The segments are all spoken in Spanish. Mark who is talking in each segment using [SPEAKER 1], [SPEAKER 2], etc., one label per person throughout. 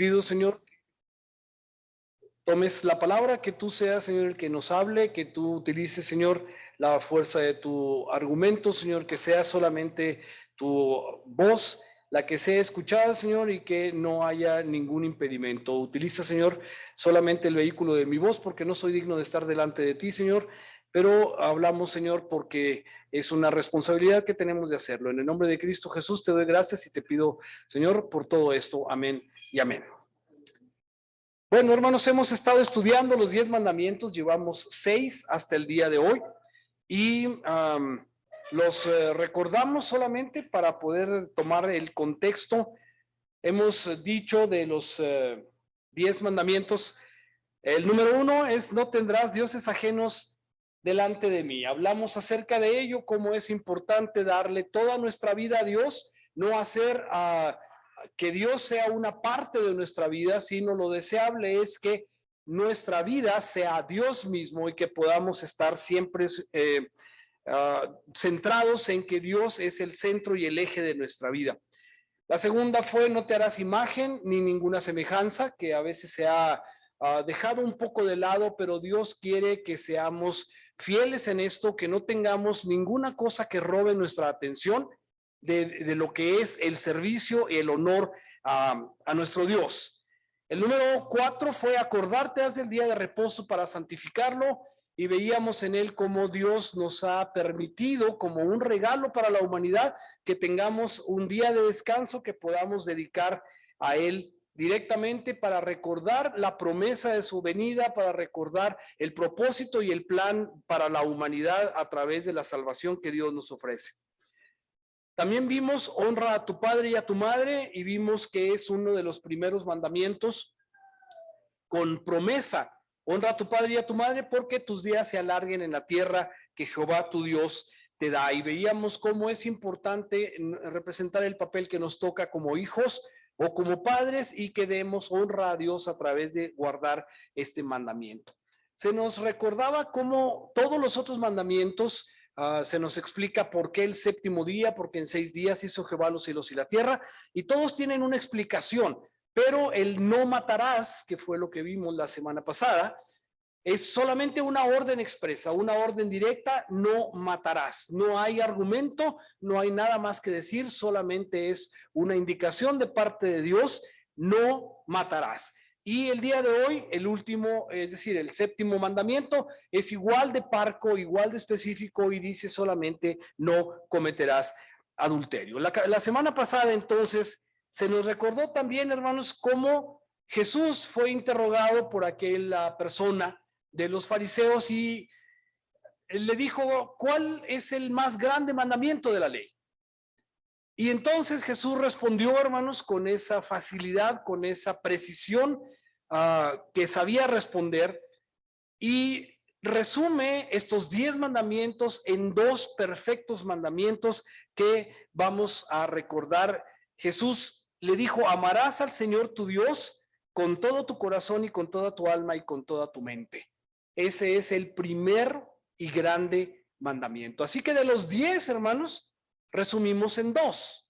[SPEAKER 1] pido, Señor, tomes la palabra, que tú seas, Señor, el que nos hable, que tú utilices, Señor, la fuerza de tu argumento, Señor, que sea solamente tu voz la que sea escuchada, Señor, y que no haya ningún impedimento. Utiliza, Señor, solamente el vehículo de mi voz, porque no soy digno de estar delante de ti, Señor, pero hablamos, Señor, porque es una responsabilidad que tenemos de hacerlo. En el nombre de Cristo Jesús te doy gracias y te pido, Señor, por todo esto. Amén y amén. Bueno, hermanos, hemos estado estudiando los 10 mandamientos, llevamos 6 hasta el día de hoy y los recordamos solamente para poder tomar el contexto. Hemos dicho de los 10 mandamientos, el número 1 es no tendrás dioses ajenos delante de mí. Hablamos acerca de ello, cómo es importante darle toda nuestra vida a Dios, no hacer que Dios sea una parte de nuestra vida, sino lo deseable es que nuestra vida sea Dios mismo y que podamos estar siempre centrados en que Dios es el centro y el eje de nuestra vida. La segunda fue no te harás imagen ni ninguna semejanza, que a veces se ha dejado un poco de lado, pero Dios quiere que seamos fieles en esto, que no tengamos ninguna cosa que robe nuestra atención de lo que es el servicio y el honor a nuestro Dios. El número 4 fue acordarte del día de reposo para santificarlo, y veíamos en él cómo Dios nos ha permitido como un regalo para la humanidad que tengamos un día de descanso que podamos dedicar a él directamente para recordar la promesa de su venida, para recordar el propósito y el plan para la humanidad a través de la salvación que Dios nos ofrece. También vimos honra a tu padre y a tu madre, y vimos que es uno de los primeros mandamientos con promesa. Honra a tu padre y a tu madre porque tus días se alarguen en la tierra que Jehová tu Dios te da. Y veíamos cómo es importante representar el papel que nos toca como hijos o como padres, y que demos honra a Dios a través de guardar este mandamiento. Se nos recordaba cómo todos los otros mandamientos se nos explica por qué el séptimo día, porque en 6 días hizo Jehová los cielos y la tierra, y todos tienen una explicación. Pero el no matarás, que fue lo que vimos la semana pasada, es solamente una orden expresa, una orden directa: no matarás. No hay argumento, no hay nada más que decir, solamente es una indicación de parte de Dios: no matarás. Y el día de hoy, el último, es decir, el séptimo mandamiento, es igual de parco, igual de específico, y dice solamente: no cometerás adulterio. La semana pasada, entonces, se nos recordó también, hermanos, cómo Jesús fue interrogado por aquella persona de los fariseos y le dijo: ¿cuál es el más grande mandamiento de la ley? Y entonces Jesús respondió, hermanos, con esa facilidad, con esa precisión que sabía responder, y resume estos 10 mandamientos en 2 perfectos mandamientos que vamos a recordar. Jesús le dijo: amarás al Señor tu Dios con todo tu corazón y con toda tu alma y con toda tu mente. Ese es el primer y grande mandamiento. Así que de los 10, hermanos, resumimos en 2.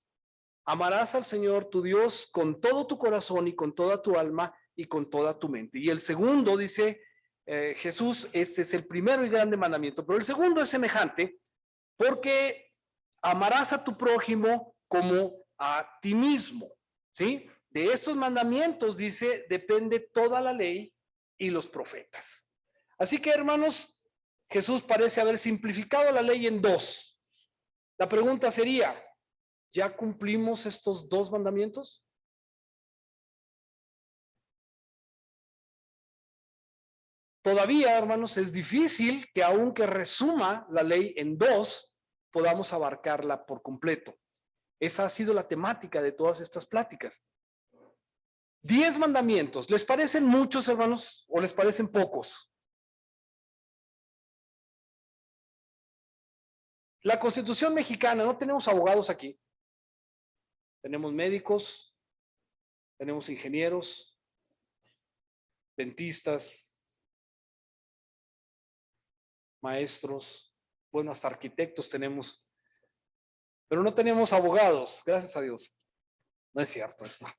[SPEAKER 1] Amarás al Señor tu Dios con todo tu corazón y con toda tu alma y con toda tu mente. Y el segundo, dice Jesús, este es el primero y grande mandamiento, pero el segundo es semejante, porque amarás a tu prójimo como a ti mismo, ¿sí? De estos mandamientos, dice, depende toda la ley y los profetas. Así que, hermanos, Jesús parece haber simplificado la ley en 2. La pregunta sería: ¿ya cumplimos estos 2 mandamientos? Todavía, hermanos, es difícil que, aunque resuma la ley en 2, podamos abarcarla por completo. Esa ha sido la temática de todas estas pláticas. 10 mandamientos. ¿Les parecen muchos, hermanos, o les parecen pocos? La Constitución mexicana, no tenemos abogados aquí. Tenemos médicos, tenemos ingenieros, dentistas, maestros, bueno, hasta arquitectos tenemos, pero no tenemos abogados, gracias a Dios. No es cierto, es mal.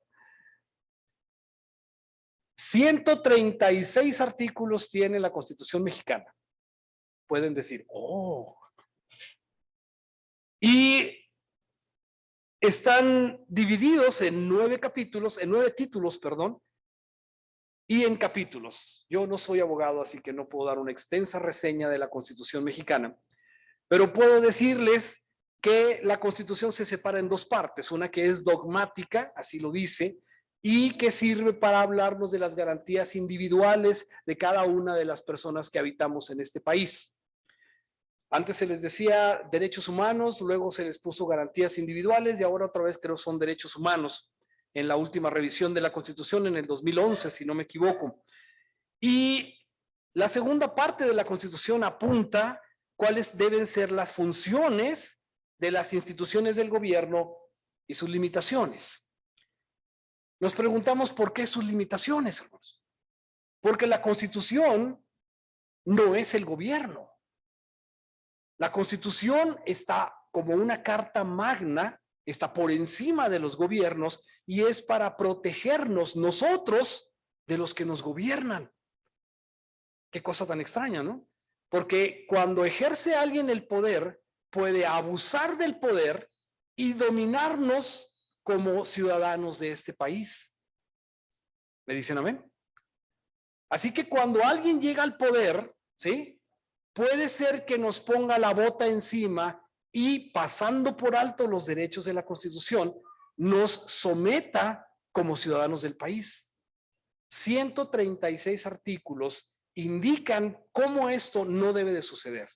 [SPEAKER 1] 136 artículos tiene la Constitución mexicana. Pueden decir, oh. Y están divididos en 9 capítulos, en 9 títulos, perdón, y en capítulos. Yo no soy abogado, así que no puedo dar una extensa reseña de la Constitución mexicana, pero puedo decirles que la Constitución se separa en 2 partes, una que es dogmática, así lo dice, y que sirve para hablarnos de las garantías individuales de cada una de las personas que habitamos en este país. Antes se les decía derechos humanos, luego se les puso garantías individuales y ahora otra vez creo son derechos humanos en la última revisión de la Constitución en el 2011, si no me equivoco. Y la segunda parte de la Constitución apunta cuáles deben ser las funciones de las instituciones del gobierno y sus limitaciones. Nos preguntamos por qué sus limitaciones, hermanos. Porque la Constitución no es el gobierno. La Constitución está como una carta magna, está por encima de los gobiernos y es para protegernos nosotros de los que nos gobiernan. Qué cosa tan extraña, ¿no? Porque cuando ejerce alguien el poder, puede abusar del poder y dominarnos como ciudadanos de este país. ¿Me dicen amén? Así que cuando alguien llega al poder, ¿sí? Puede ser que nos ponga la bota encima y pasando por alto los derechos de la Constitución, nos someta como ciudadanos del país. 136 artículos indican cómo esto no debe de suceder.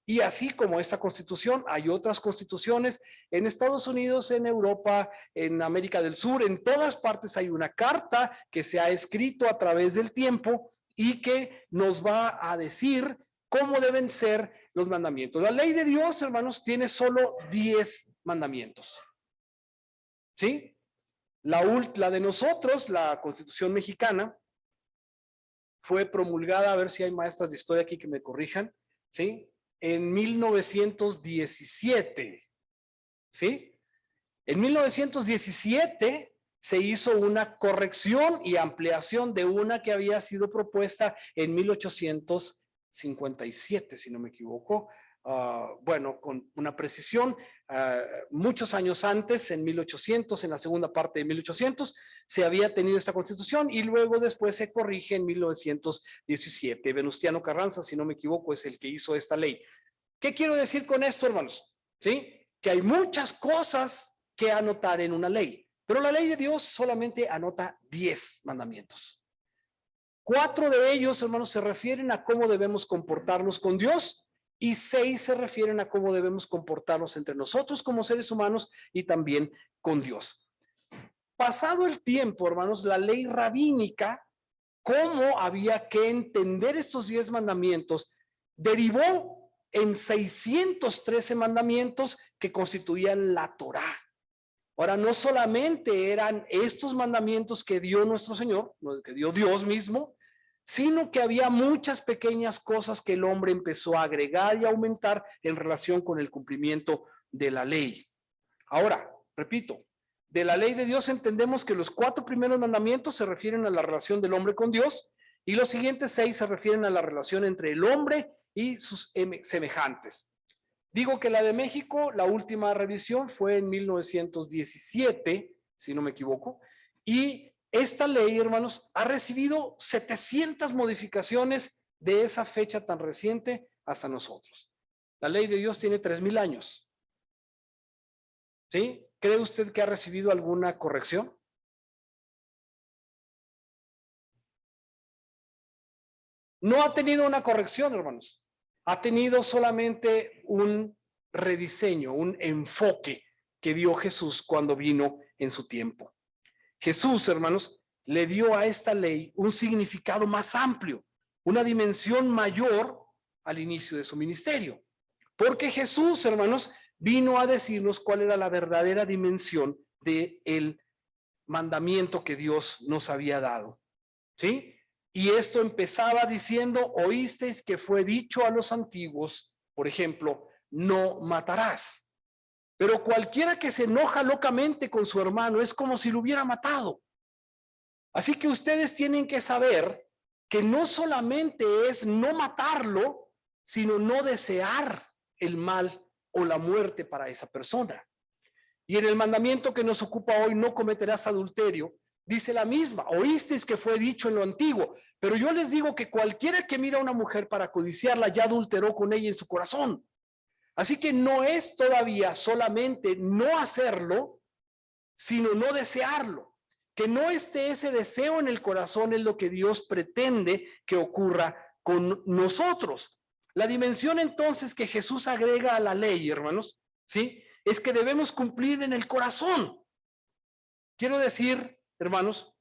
[SPEAKER 1] Y así como esta Constitución, hay otras constituciones en Estados Unidos, en Europa, en América del Sur, en todas partes hay una carta que se ha escrito a través del tiempo y que nos va a decir cómo deben ser los mandamientos. La ley de Dios, hermanos, tiene solo 10 mandamientos. ¿Sí? La de nosotros, la Constitución mexicana, fue promulgada, a ver si hay maestras de historia aquí que me corrijan, ¿sí? En 1917, ¿sí? En 1917 se hizo una corrección y ampliación de una que había sido propuesta en 1857, si no me equivoco. Bueno, con una precisión, muchos años antes, en 1800, en la segunda parte de 1800, se había tenido esta constitución y luego después se corrige en 1917. Venustiano Carranza, si no me equivoco, es el que hizo esta ley. ¿Qué quiero decir con esto, hermanos? ¿Sí? Que hay muchas cosas que anotar en una ley, pero la ley de Dios solamente anota 10 mandamientos. 4 de ellos, hermanos, se refieren a cómo debemos comportarnos con Dios y 6 se refieren a cómo debemos comportarnos entre nosotros como seres humanos y también con Dios. Pasado el tiempo, hermanos, la ley rabínica, cómo había que entender estos 10 mandamientos, derivó en 613 mandamientos que constituían la Torá. Ahora, no solamente eran estos mandamientos que dio nuestro Señor, que dio Dios mismo, sino que había muchas pequeñas cosas que el hombre empezó a agregar y aumentar en relación con el cumplimiento de la ley. Ahora, repito, de la ley de Dios entendemos que los 4 primeros mandamientos se refieren a la relación del hombre con Dios y los siguientes 6 se refieren a la relación entre el hombre y sus semejantes. Digo que la de México, la última revisión fue en 1917, si no me equivoco, y esta ley, hermanos, ha recibido 700 modificaciones de esa fecha tan reciente hasta nosotros. La ley de Dios tiene 3000 años. ¿Sí? ¿Cree usted que ha recibido alguna corrección? No ha tenido una corrección, hermanos. Ha tenido solamente un rediseño, un enfoque que dio Jesús cuando vino en su tiempo. Jesús, hermanos, le dio a esta ley un significado más amplio, una dimensión mayor al inicio de su ministerio. Porque Jesús, hermanos, vino a decirnos cuál era la verdadera dimensión del mandamiento que Dios nos había dado. ¿Sí? Y esto empezaba diciendo, oísteis que fue dicho a los antiguos, por ejemplo, no matarás. Pero cualquiera que se enoja locamente con su hermano es como si lo hubiera matado. Así que ustedes tienen que saber que no solamente es no matarlo, sino no desear el mal o la muerte para esa persona. Y en el mandamiento que nos ocupa hoy, no cometerás adulterio, dice la misma: oísteis que fue dicho en lo antiguo, pero yo les digo que cualquiera que mira a una mujer para codiciarla ya adulteró con ella en su corazón. Así que no es todavía solamente no hacerlo, sino no desearlo. Que no esté ese deseo en el corazón es lo que Dios pretende que ocurra con nosotros. La dimensión entonces que Jesús agrega a la ley, hermanos, ¿sí?, es que debemos cumplir en el corazón. Quiero decir, hermanos,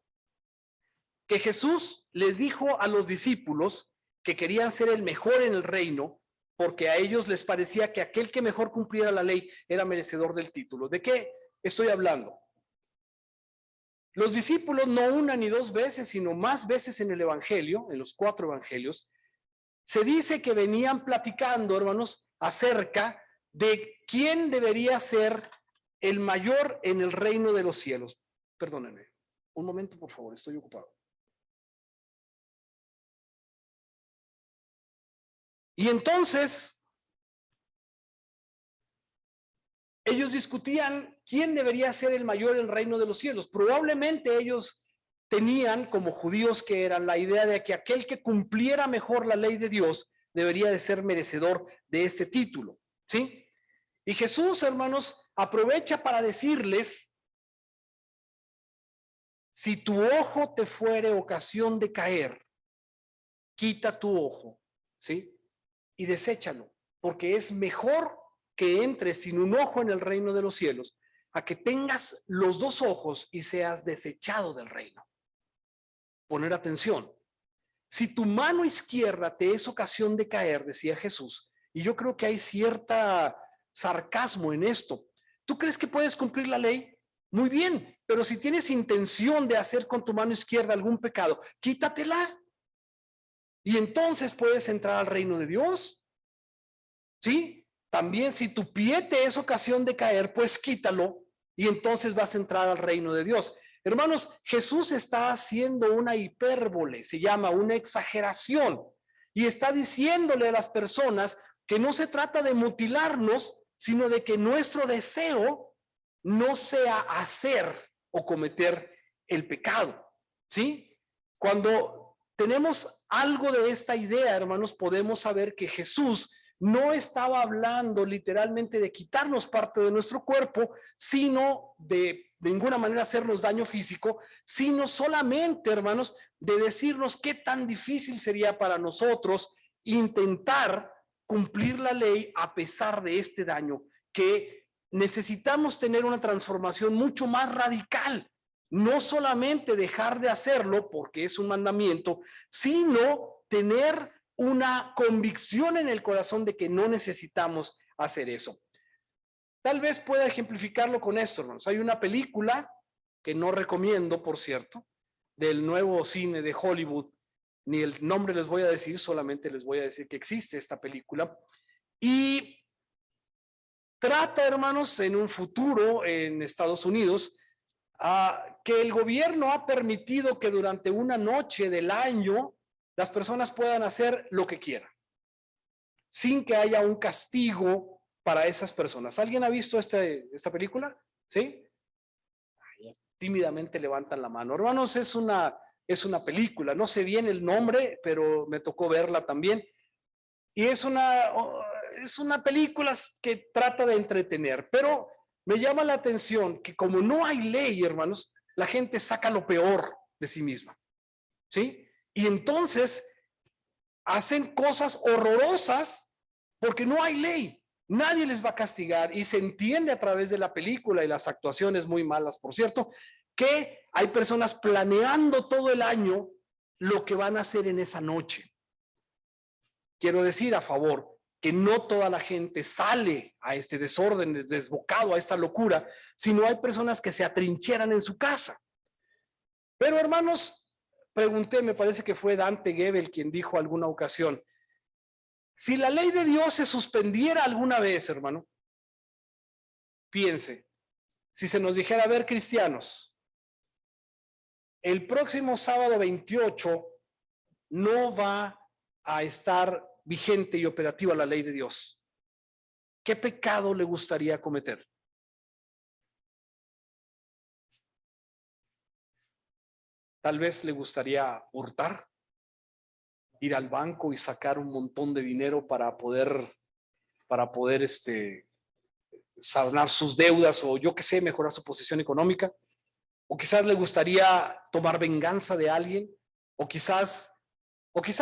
[SPEAKER 1] que Jesús les dijo a los discípulos que querían ser el mejor en el reino, porque a ellos les parecía que aquel que mejor cumpliera la ley era merecedor del título. ¿De qué estoy hablando? Los discípulos no una ni dos veces, sino más veces en el Evangelio, en los 4 evangelios, se dice que venían platicando, hermanos, acerca de quién debería ser el mayor en el reino de los cielos. Perdónenme, un momento, por favor, estoy ocupado. Y entonces, ellos discutían quién debería ser el mayor en el reino de los cielos. Probablemente ellos tenían, como judíos que eran, la idea de que aquel que cumpliera mejor la ley de Dios debería de ser merecedor de este título, ¿sí? Y Jesús, hermanos, aprovecha para decirles: si tu ojo te fuere ocasión de caer, quita tu ojo, ¿sí?, y deséchalo, porque es mejor que entres sin un ojo en el reino de los cielos, a que tengas los 2 ojos y seas desechado del reino. Poner atención. Si tu mano izquierda te es ocasión de caer, decía Jesús, y yo creo que hay cierta sarcasmo en esto. ¿Tú crees que puedes cumplir la ley? Muy bien, pero si tienes intención de hacer con tu mano izquierda algún pecado, quítatela. Y entonces puedes entrar al reino de Dios. ¿Sí? También si tu pie te es ocasión de caer, pues quítalo y entonces vas a entrar al reino de Dios. Hermanos, Jesús está haciendo una hipérbole, se llama una exageración, y está diciéndole a las personas que no se trata de mutilarnos, sino de que nuestro deseo no sea hacer o cometer el pecado, ¿sí? Cuando tenemos algo de esta idea, hermanos, podemos saber que Jesús no estaba hablando literalmente de quitarnos parte de nuestro cuerpo, sino de ninguna manera hacernos daño físico, sino solamente, hermanos, de decirnos qué tan difícil sería para nosotros intentar cumplir la ley a pesar de este daño, que necesitamos tener una transformación mucho más radical, no solamente dejar de hacerlo porque es un mandamiento, sino tener una convicción en el corazón de que no necesitamos hacer eso. Tal vez pueda ejemplificarlo con esto, hermanos. Hay una película que no recomiendo, por cierto, del nuevo cine de Hollywood. Ni el nombre les voy a decir, solamente les voy a decir que existe esta película. Y trata, hermanos, en un futuro en Estados Unidos, que el gobierno ha permitido que durante una noche del año las personas puedan hacer lo que quieran, sin que haya un castigo para esas personas. ¿Alguien ha visto esta película? ¿Sí? Tímidamente levantan la mano. Hermanos, es una película, no sé bien el nombre, pero me tocó verla también. Y es una película que trata de entretener, pero me llama la atención que como no hay ley, hermanos, la gente saca lo peor de sí misma, ¿sí? Y entonces hacen cosas horrorosas porque no hay ley. Nadie les va a castigar y se entiende a través de la película y las actuaciones muy malas, por cierto, que hay personas planeando todo el año lo que van a hacer en esa noche. Quiero decir a favor que no toda la gente sale a este desorden desbocado, a esta locura, sino hay personas que se atrincheran en su casa. Pero hermanos, pregunté, me parece que fue Dante Gebel quien dijo alguna ocasión, si la ley de Dios se suspendiera alguna vez, hermano, piense, si se nos dijera, a ver, cristianos, el próximo sábado 28 no va a estar vigente y operativa la ley de Dios. ¿Qué pecado le gustaría cometer? Tal vez le gustaría hurtar, ir al banco y sacar un montón de dinero para poder sanar sus deudas, o yo qué sé, mejorar su posición económica. O quizás le gustaría tomar venganza de alguien, o quizás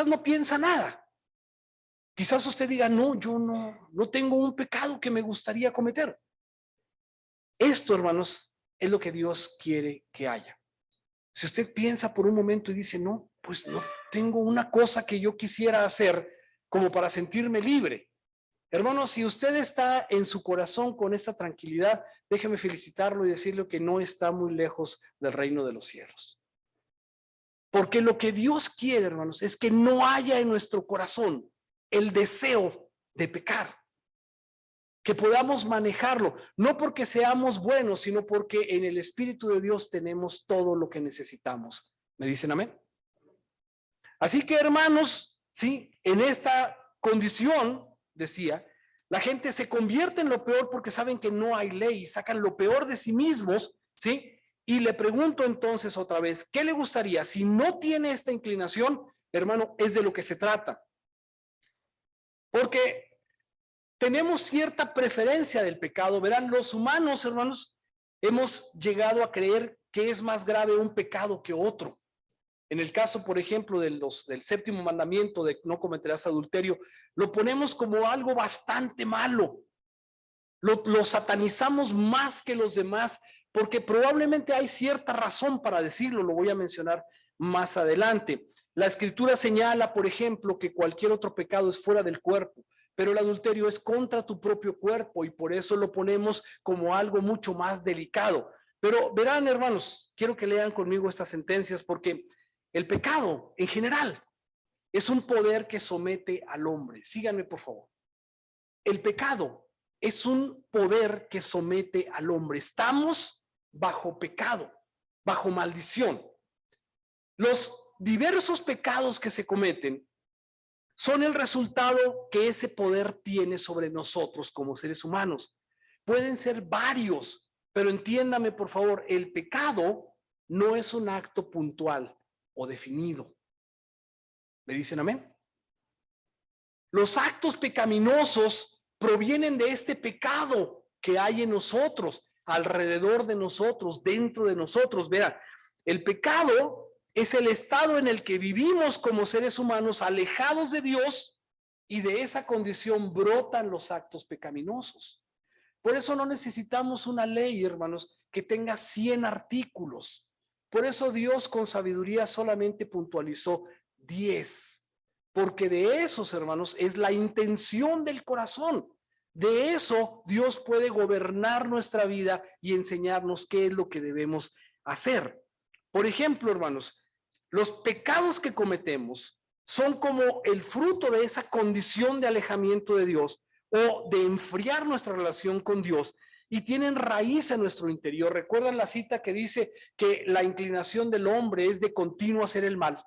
[SPEAKER 1] no piensa nada. Quizás usted diga, no, yo no tengo un pecado que me gustaría cometer. Esto, hermanos, es lo que Dios quiere que haya. Si usted piensa por un momento y dice, no, pues no tengo una cosa que yo quisiera hacer como para sentirme libre. Hermanos, si usted está en su corazón con esta tranquilidad, déjeme felicitarlo y decirle que no está muy lejos del reino de los cielos. Porque lo que Dios quiere, hermanos, es que no haya en nuestro corazón el deseo de pecar. Que podamos manejarlo, no porque seamos buenos, sino porque en el Espíritu de Dios tenemos todo lo que necesitamos. ¿Me dicen amén? Así que, hermanos, sí, en esta condición, decía, la gente se convierte en lo peor porque saben que no hay ley y sacan lo peor de sí mismos, ¿sí? Y le pregunto entonces otra vez, ¿qué le gustaría? Si no tiene esta inclinación, hermano, es de lo que se trata. Porque tenemos cierta preferencia del pecado. Verán, los humanos, hermanos, hemos llegado a creer que es más grave un pecado que otro. En el caso, por ejemplo, del séptimo mandamiento de no cometerás adulterio, lo ponemos como algo bastante malo. Lo satanizamos más que los demás, porque probablemente hay cierta razón para decirlo, lo voy a mencionar más adelante. La Escritura señala, por ejemplo, que cualquier otro pecado es fuera del cuerpo, pero el adulterio es contra tu propio cuerpo y por eso lo ponemos como algo mucho más delicado. Pero verán, hermanos, quiero que lean conmigo estas sentencias porque el pecado en general es un poder que somete al hombre. Síganme, por favor. El pecado es un poder que somete al hombre. Estamos bajo pecado, bajo maldición. Los diversos pecados que se cometen son el resultado que ese poder tiene sobre nosotros como seres humanos. Pueden ser varios, pero entiéndame por favor, el pecado no es un acto puntual o definido. ¿Me dicen amén? Los actos pecaminosos provienen de este pecado que hay en nosotros, alrededor de nosotros, dentro de nosotros. Vean, el pecado es el estado en el que vivimos como seres humanos alejados de Dios y de esa condición brotan los actos pecaminosos. Por eso no necesitamos una ley, hermanos, que tenga 100 artículos. Por eso Dios con sabiduría solamente puntualizó 10. Porque de esos, hermanos, es la intención del corazón. De eso Dios puede gobernar nuestra vida y enseñarnos qué es lo que debemos hacer. Por ejemplo, hermanos, los pecados que cometemos son como el fruto de esa condición de alejamiento de Dios o de enfriar nuestra relación con Dios y tienen raíz en nuestro interior. ¿Recuerdan la cita que dice que la inclinación del hombre es de continuo hacer el mal?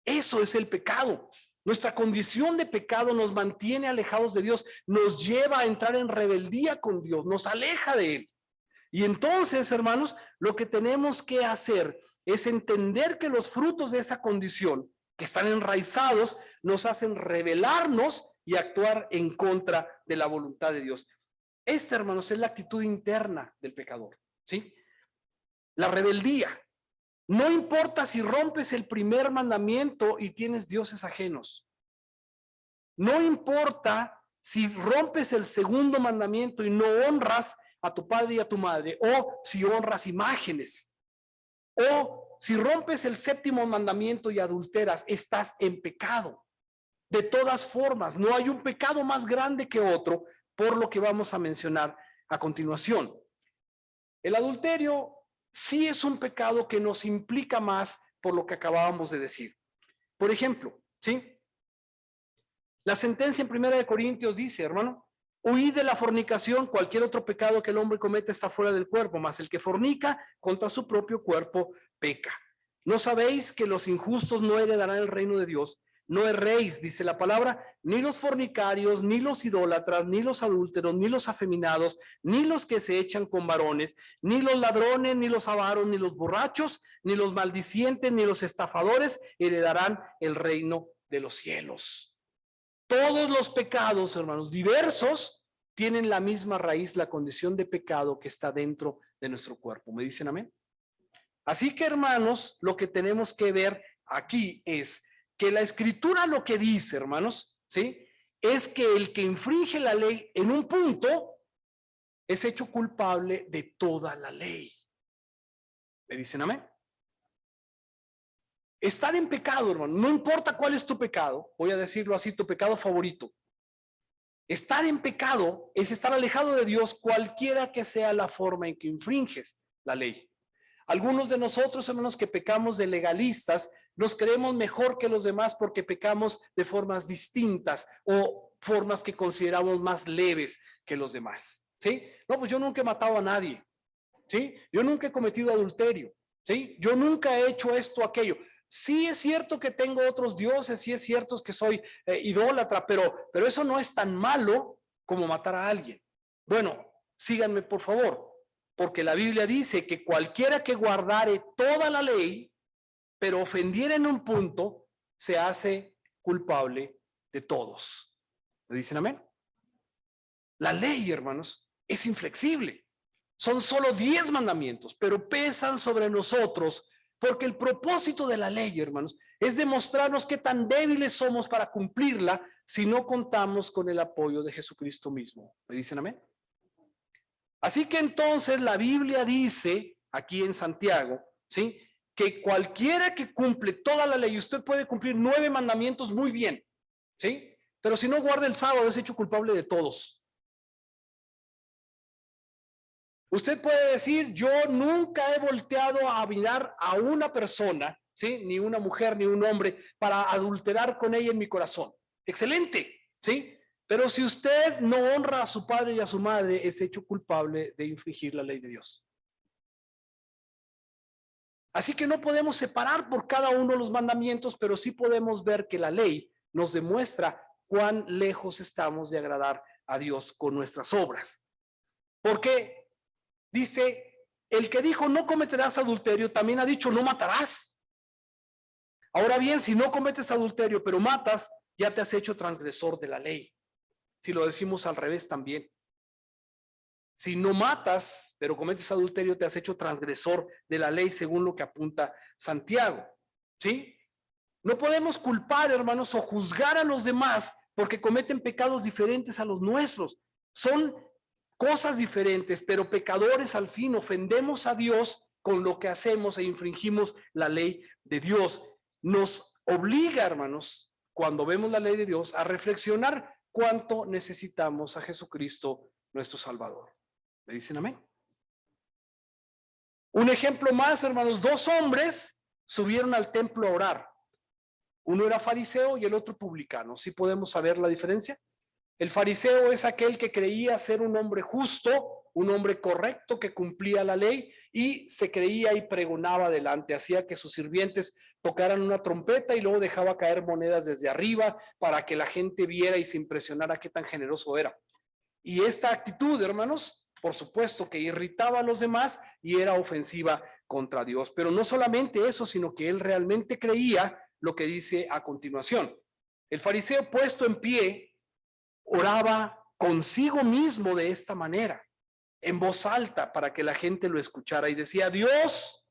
[SPEAKER 1] Eso es el pecado. Nuestra condición de pecado nos mantiene alejados de Dios, nos lleva a entrar en rebeldía con Dios, nos aleja de Él. Y entonces, hermanos, lo que tenemos que hacer es entender que los frutos de esa condición, que están enraizados, nos hacen rebelarnos y actuar en contra de la voluntad de Dios. Esta, hermanos, es la actitud interna del pecador, ¿sí? La rebeldía. No importa si rompes el primer mandamiento y tienes dioses ajenos. No importa si rompes el segundo mandamiento y no honras a tu padre y a tu madre, o si honras imágenes, o si rompes el séptimo mandamiento y adulteras, estás en pecado. De todas formas, no hay un pecado más grande que otro, por lo que vamos a mencionar a continuación. El adulterio sí es un pecado que nos implica más por lo que acabábamos de decir. Por ejemplo, ¿sí? La sentencia en 1 Corintios dice, hermano, huid de la fornicación, cualquier otro pecado que el hombre cometa está fuera del cuerpo, mas el que fornica contra su propio cuerpo peca. ¿No sabéis que los injustos no heredarán el reino de Dios? No erréis, dice la palabra, ni los fornicarios, ni los idólatras, ni los adúlteros, ni los afeminados, ni los que se echan con varones, ni los ladrones, ni los avaros, ni los borrachos, ni los maldicientes, ni los estafadores heredarán el reino de los cielos. Todos los pecados, hermanos, diversos, tienen la misma raíz, la condición de pecado que está dentro de nuestro cuerpo. ¿Me dicen amén? Así que, hermanos, lo que tenemos que ver aquí es que la Escritura lo que dice, hermanos, ¿sí? Es que el que infringe la ley en un punto es hecho culpable de toda la ley. ¿Me dicen amén? Estar en pecado, hermano, no importa cuál es tu pecado, voy a decirlo así, tu pecado favorito. Estar en pecado es estar alejado de Dios, cualquiera que sea la forma en que infringes la ley. Algunos de nosotros, hermanos, que pecamos de legalistas, nos creemos mejor que los demás porque pecamos de formas distintas o formas que consideramos más leves que los demás, ¿sí? No, pues yo nunca he matado a nadie, ¿sí? Yo nunca he cometido adulterio, ¿sí? Yo nunca he hecho esto, aquello. Sí es cierto que tengo otros dioses, sí es cierto que soy idólatra, pero eso no es tan malo como matar a alguien. Bueno, síganme por favor. Porque la Biblia dice que cualquiera que guardare toda la ley, pero ofendiera en un punto, se hace culpable de todos. ¿Me dicen amén? La ley, hermanos, es inflexible. Son solo 10 mandamientos, pero pesan sobre nosotros, porque el propósito de la ley, hermanos, es demostrarnos qué tan débiles somos para cumplirla si no contamos con el apoyo de Jesucristo mismo. ¿Me dicen amén? Así que entonces la Biblia dice, aquí en Santiago, ¿sí? Que cualquiera que cumple toda la ley, usted puede cumplir 9 mandamientos muy bien, ¿sí? Pero si no guarda el sábado, es hecho culpable de todos. Usted puede decir, yo nunca he volteado a mirar a una persona, ¿sí? Ni una mujer, ni un hombre, para adulterar con ella en mi corazón. Excelente, ¿sí? Pero si usted no honra a su padre y a su madre, es hecho culpable de infringir la ley de Dios. Así que no podemos separar por cada uno los mandamientos, pero sí podemos ver que la ley nos demuestra cuán lejos estamos de agradar a Dios con nuestras obras. Porque dice, el que dijo no cometerás adulterio, también ha dicho no matarás. Ahora bien, si no cometes adulterio, pero matas, ya te has hecho transgresor de la ley. Si lo decimos al revés también. Si no matas, pero cometes adulterio, te has hecho transgresor de la ley según lo que apunta Santiago. ¿Sí? No podemos culpar, hermanos, o juzgar a los demás porque cometen pecados diferentes a los nuestros. Son cosas diferentes, pero pecadores al fin. Ofendemos a Dios con lo que hacemos e infringimos la ley de Dios. Nos obliga, hermanos, cuando vemos la ley de Dios, a reflexionar cuánto necesitamos a Jesucristo, nuestro Salvador. ¿Me dicen amén? Un ejemplo más, hermanos, 2 hombres subieron al templo a orar. Uno era fariseo y el otro publicano. ¿Sí podemos saber la diferencia? El fariseo es aquel que creía ser un hombre justo, un hombre correcto que cumplía la ley y se creía y pregonaba adelante, hacía que sus sirvientes tocaran una trompeta y luego dejaba caer monedas desde arriba para que la gente viera y se impresionara qué tan generoso era. Y esta actitud, hermanos, por supuesto que irritaba a los demás y era ofensiva contra Dios. Pero no solamente eso, sino que él realmente creía lo que dice a continuación. El fariseo puesto en pie oraba consigo mismo de esta manera, en voz alta para que la gente lo escuchara y decía, Dios,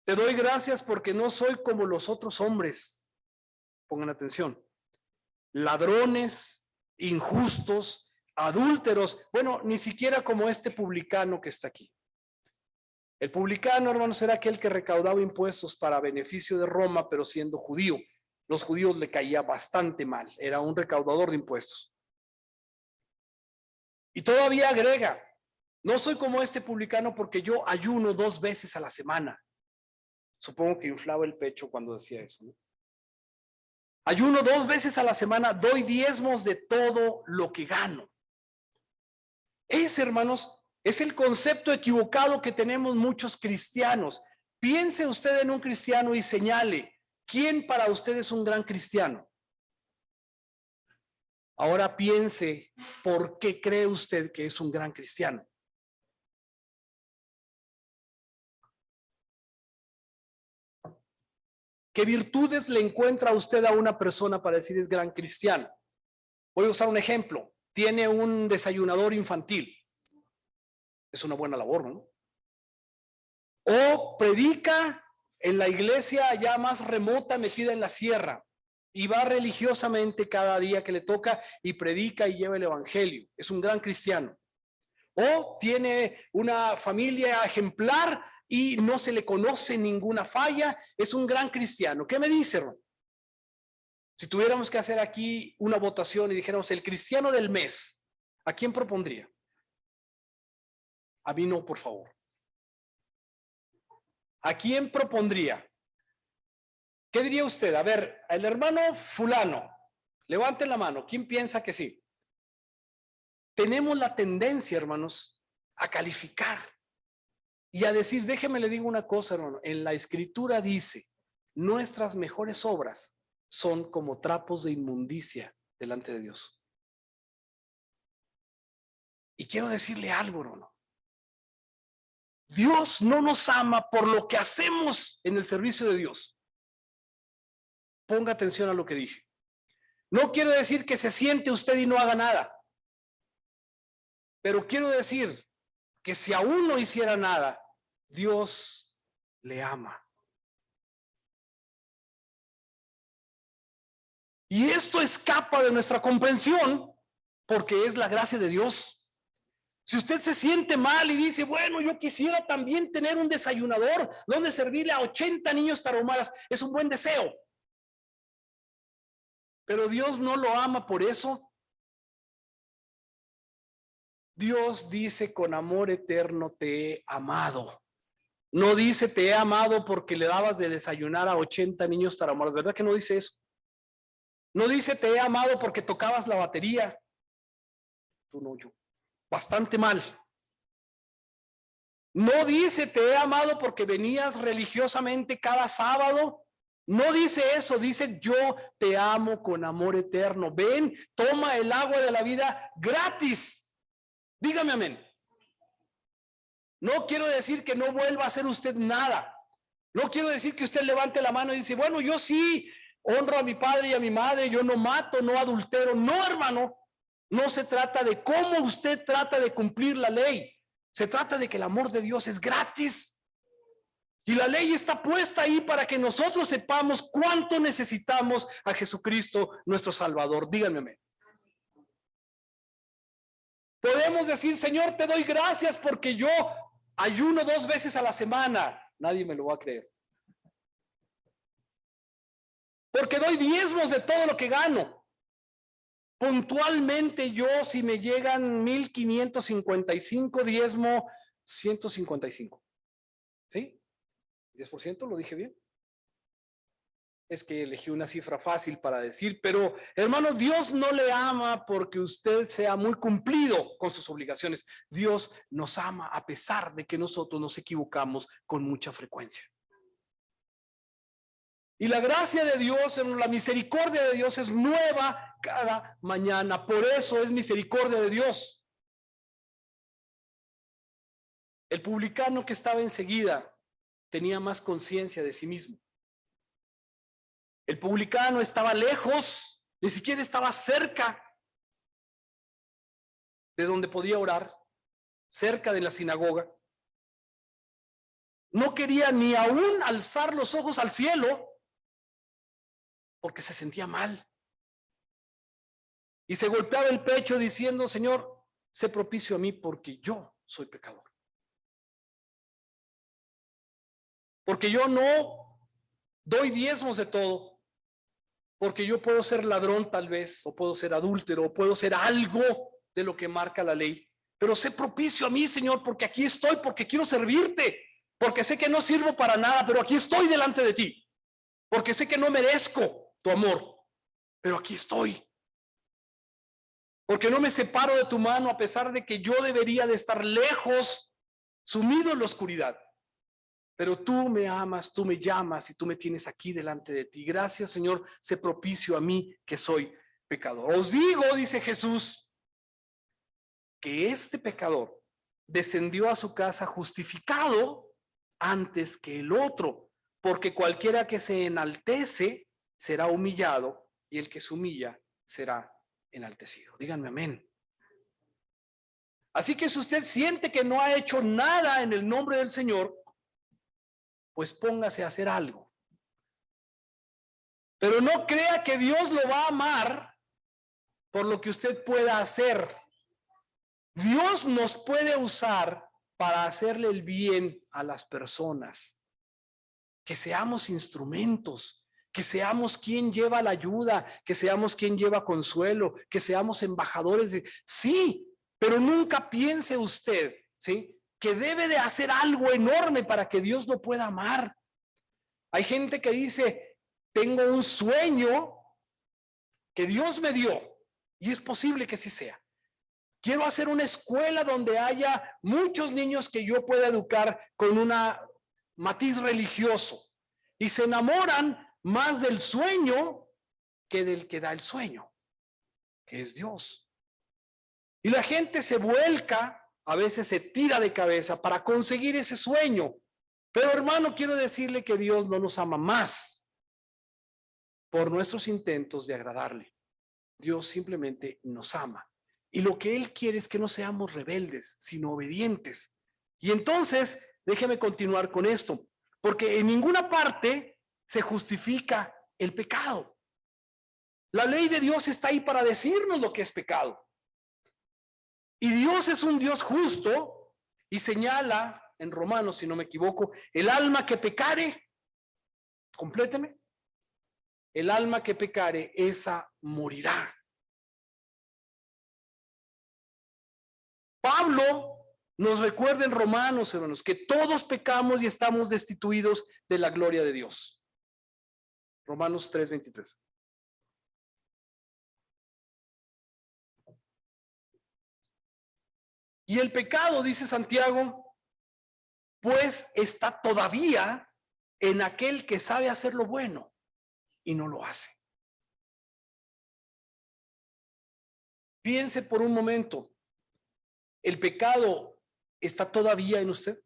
[SPEAKER 1] te doy gracias porque no soy como los otros hombres. Pongan atención. Ladrones, injustos, adúlteros, bueno, ni siquiera como este publicano que está aquí. El publicano, hermanos, era aquel que recaudaba impuestos para beneficio de Roma, pero siendo judío. Los judíos le caía bastante mal, era un recaudador de impuestos. Y todavía agrega, no soy como este publicano porque yo ayuno 2 veces a la semana. Supongo que inflaba el pecho cuando decía eso, ¿no? Ayuno 2 veces a la semana, doy diezmos de todo lo que gano. Ese, hermanos, es el concepto equivocado que tenemos muchos cristianos. Piense usted en un cristiano y señale, ¿quién para usted es un gran cristiano? Ahora piense, ¿por qué cree usted que es un gran cristiano? ¿Qué virtudes le encuentra usted a una persona para decir es gran cristiano? Voy a usar un ejemplo. Tiene un desayunador infantil. Es una buena labor, ¿no? O predica en la iglesia ya más remota, metida en la sierra, y va religiosamente cada día que le toca y predica y lleva el evangelio. Es un gran cristiano. O tiene una familia ejemplar y no se le conoce ninguna falla. Es un gran cristiano. ¿Qué me dice, hermano? Si tuviéramos que hacer aquí una votación y dijéramos el cristiano del mes, ¿a quién propondría? A mí no, por favor. ¿A quién propondría? ¿Qué diría usted? A ver, el hermano fulano, levanten la mano. ¿Quién piensa que sí? Tenemos la tendencia, hermanos, a calificar y a decir, déjeme le digo una cosa, hermano. En la escritura dice, nuestras mejores obras son como trapos de inmundicia delante de Dios. Y quiero decirle algo, hermano. Dios no nos ama por lo que hacemos en el servicio de Dios. Ponga atención a lo que dije. No quiero decir que se siente usted y no haga nada. Pero quiero decir que si aún no hiciera nada, Dios le ama. Y esto escapa de nuestra comprensión porque es la gracia de Dios. Si usted se siente mal y dice, bueno, yo quisiera también tener un desayunador donde servirle a 80 niños tarahumaras, es un buen deseo. Pero Dios no lo ama por eso. Dios dice, con amor eterno te he amado. No dice, te he amado porque le dabas de desayunar a 80 niños tarahumaras. ¿Verdad que no dice eso? No dice, te he amado porque tocabas la batería. Tú no, yo. Bastante mal. No dice, te he amado porque venías religiosamente cada sábado. No dice eso, dice, yo te amo con amor eterno. Ven, toma el agua de la vida gratis. Dígame amén. No quiero decir que no vuelva a hacer usted nada. No quiero decir que usted levante la mano y dice, bueno, yo sí honro a mi padre y a mi madre, yo no mato, no adultero. No, hermano, no se trata de cómo usted trata de cumplir la ley. Se trata de que el amor de Dios es gratis. Y la ley está puesta ahí para que nosotros sepamos cuánto necesitamos a Jesucristo, nuestro Salvador. Díganme amén. Podemos decir, Señor, te doy gracias porque yo ayuno 2 veces a la semana. Nadie me lo va a creer. Porque doy diezmos de todo lo que gano. Puntualmente yo, si me llegan 1,555, diezmo 155. ¿Sí? ¿10%? ¿Lo dije bien? Es que elegí una cifra fácil para decir, pero hermano, Dios no le ama porque usted sea muy cumplido con sus obligaciones. Dios nos ama a pesar de que nosotros nos equivocamos con mucha frecuencia. Y la gracia de Dios, la misericordia de Dios es nueva cada mañana. Por eso es misericordia de Dios. El publicano que estaba enseguida tenía más conciencia de sí mismo. El publicano estaba lejos, ni siquiera estaba cerca de donde podía orar, cerca de la sinagoga. No quería ni aún alzar los ojos al cielo porque se sentía mal. Y se golpeaba el pecho diciendo, Señor, sé propicio a mí porque yo soy pecador. Porque yo no doy diezmos de todo. Porque yo puedo ser ladrón tal vez, o puedo ser adúltero, o puedo ser algo de lo que marca la ley. Pero sé propicio a mí, Señor, porque aquí estoy, porque quiero servirte. Porque sé que no sirvo para nada, pero aquí estoy delante de ti. Porque sé que no merezco tu amor, pero aquí estoy. Porque no me separo de tu mano a pesar de que yo debería de estar lejos, sumido en la oscuridad. pero tú me amas, tú me llamas y tú me tienes aquí delante de ti. Gracias, Señor, sé propicio a mí que soy pecador. Os digo, dice Jesús, que este pecador descendió a su casa justificado antes que el otro, porque cualquiera que se enaltece será humillado y el que se humilla será enaltecido. Díganme amén. Así que si usted siente que no ha hecho nada en el nombre del Señor, pues póngase a hacer algo. Pero no crea que Dios lo va a amar por lo que usted pueda hacer. Dios nos puede usar para hacerle el bien a las personas. Que seamos instrumentos, que seamos quien lleva la ayuda, que seamos quien lleva consuelo, que seamos embajadores de... Sí, pero nunca piense usted, ¿sí?, que debe de hacer algo enorme para que Dios lo pueda amar. Hay gente que dice, tengo un sueño que Dios me dio, y es posible que sí sea. Quiero hacer una escuela donde haya muchos niños que yo pueda educar con una matiz religioso, y se enamoran más del sueño que del que da el sueño, que es Dios. Y la gente se vuelca, a veces se tira de cabeza para conseguir ese sueño. Pero hermano, quiero decirle que Dios no nos ama más por nuestros intentos de agradarle. Dios simplemente nos ama. Y lo que Él quiere es que no seamos rebeldes, sino obedientes. Y entonces, déjeme continuar con esto, porque en ninguna parte se justifica el pecado. La ley de Dios está ahí para decirnos lo que es pecado. Y Dios es un Dios justo y señala en Romanos, si no me equivoco, el alma que pecare, compléteme, el alma que pecare, esa morirá. Pablo nos recuerda en Romanos, hermanos, que todos pecamos y estamos destituidos de la gloria de Dios. Romanos 3:23. Y el pecado, dice Santiago, pues está todavía en aquel que sabe hacer lo bueno y no lo hace. Piense por un momento, ¿el pecado está todavía en usted?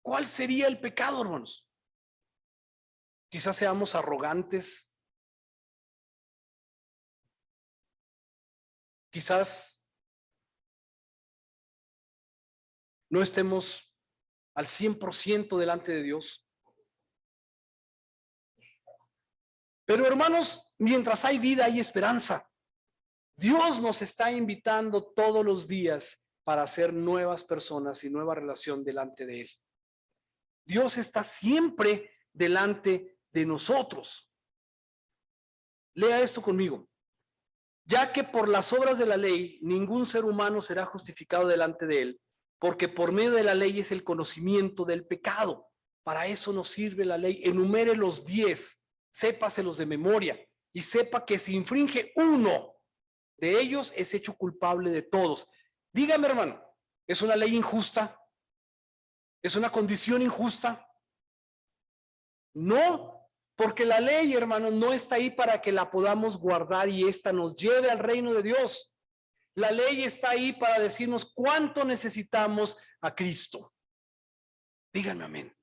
[SPEAKER 1] ¿Cuál sería el pecado, hermanos? Quizás seamos arrogantes, quizás no estemos al 100% delante de Dios. Pero hermanos, mientras hay vida hay esperanza. Dios nos está invitando todos los días para hacer nuevas personas y nueva relación delante de Él. Dios está siempre delante de nosotros. Lea esto conmigo. Ya que por las obras de la ley ningún ser humano será justificado delante de Él, porque por medio de la ley es el conocimiento del pecado. Para eso nos sirve la ley. Enumere los 10, sépaselos de memoria y sepa que si infringe uno de ellos es hecho culpable de todos. Dígame, hermano, ¿es una ley injusta? ¿Es una condición injusta? No, porque la ley, hermano, no está ahí para que la podamos guardar y esta nos lleve al reino de Dios. La ley está ahí para decirnos cuánto necesitamos a Cristo. Díganme amén.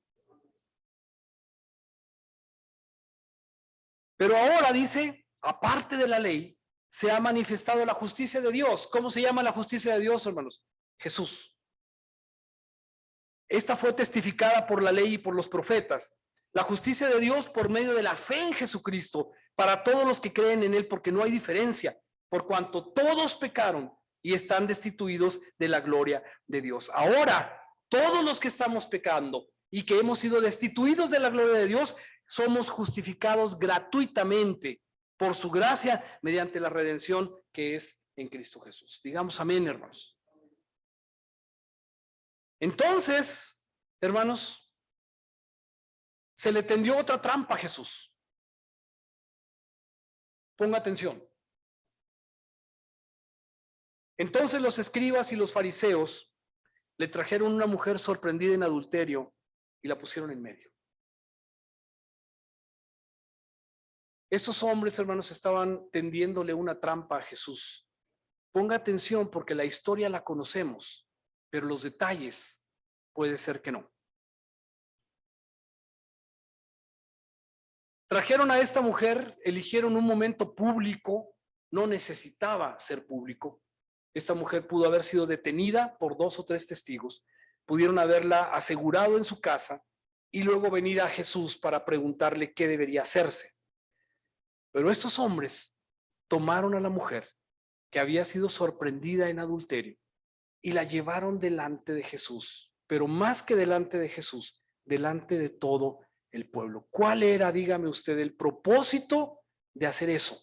[SPEAKER 1] Pero ahora dice, aparte de la ley, se ha manifestado la justicia de Dios. ¿Cómo se llama la justicia de Dios, hermanos? Jesús. Esta fue testificada por la ley y por los profetas. La justicia de Dios por medio de la fe en Jesucristo para todos los que creen en Él, porque no hay diferencia, por cuanto todos pecaron y están destituidos de la gloria de Dios. Ahora, todos los que estamos pecando y que hemos sido destituidos de la gloria de Dios, somos justificados gratuitamente por su gracia mediante la redención que es en Cristo Jesús. Digamos amén, hermanos. Entonces, hermanos, se le tendió otra trampa a Jesús. Ponga atención. Entonces los escribas y los fariseos le trajeron una mujer sorprendida en adulterio y la pusieron en medio. Estos hombres, hermanos, estaban tendiéndole una trampa a Jesús. Ponga atención porque la historia la conocemos, pero los detalles puede ser que no. Trajeron a esta mujer, eligieron un momento público, no necesitaba ser público. Esta mujer pudo haber sido detenida por 2 o 3 testigos, pudieron haberla asegurado en su casa y luego venir a Jesús para preguntarle qué debería hacerse. Pero estos hombres tomaron a la mujer que había sido sorprendida en adulterio y la llevaron delante de Jesús, pero más que delante de Jesús, delante de todo el pueblo. ¿Cuál era, dígame usted, el propósito de hacer eso?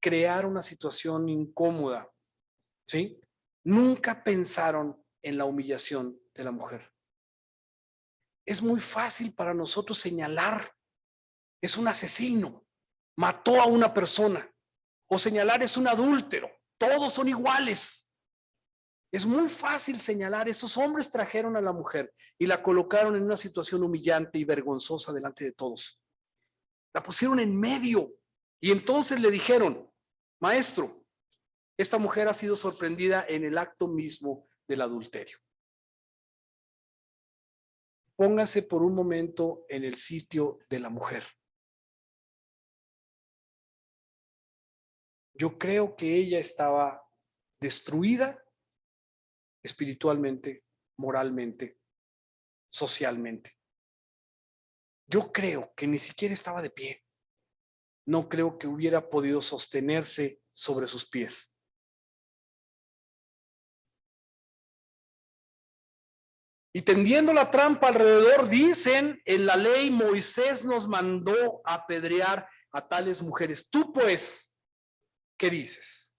[SPEAKER 1] Crear una situación incómoda, ¿sí? Nunca pensaron en la humillación de la mujer. Es muy fácil para nosotros señalar, es un asesino, mató a una persona, o señalar es un adúltero, todos son iguales. Es muy fácil señalar, esos hombres trajeron a la mujer y la colocaron en una situación humillante y vergonzosa delante de todos. La pusieron en medio y entonces le dijeron, maestro, esta mujer ha sido sorprendida en el acto mismo del adulterio. Póngase por un momento en el sitio de la mujer. Yo creo que ella estaba destruida espiritualmente, moralmente, socialmente. Yo creo que ni siquiera estaba de pie. No creo que hubiera podido sostenerse sobre sus pies. Y tendiendo la trampa alrededor, dicen, en la ley Moisés nos mandó apedrear a tales mujeres. Tú pues, ¿qué dices?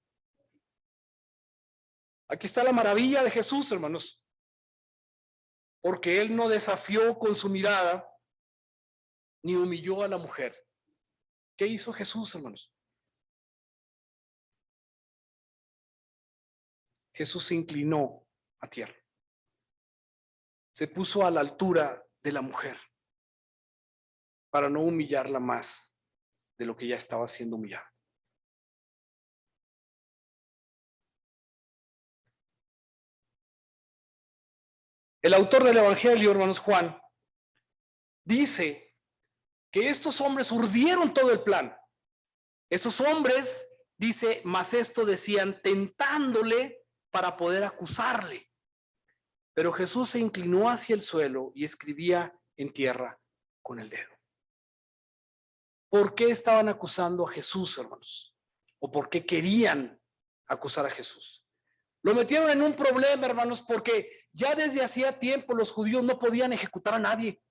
[SPEAKER 1] Aquí está la maravilla de Jesús, hermanos. Porque él no desafió con su mirada, ni humilló a la mujer. ¿Qué hizo Jesús, hermanos? Jesús se inclinó a tierra. Se puso a la altura de la mujer para no humillarla más de lo que ya estaba siendo humillada. El autor del Evangelio, hermanos, Juan, dice que estos hombres urdieron todo el plan. Esos hombres, dice, mas esto decían tentándole para poder acusarle. Pero Jesús se inclinó hacia el suelo y escribía en tierra con el dedo. ¿Por qué estaban acusando a Jesús, hermanos? ¿O por qué querían acusar a Jesús? Lo metieron en un problema, hermanos, porque ya desde hacía tiempo los judíos no podían ejecutar a nadie.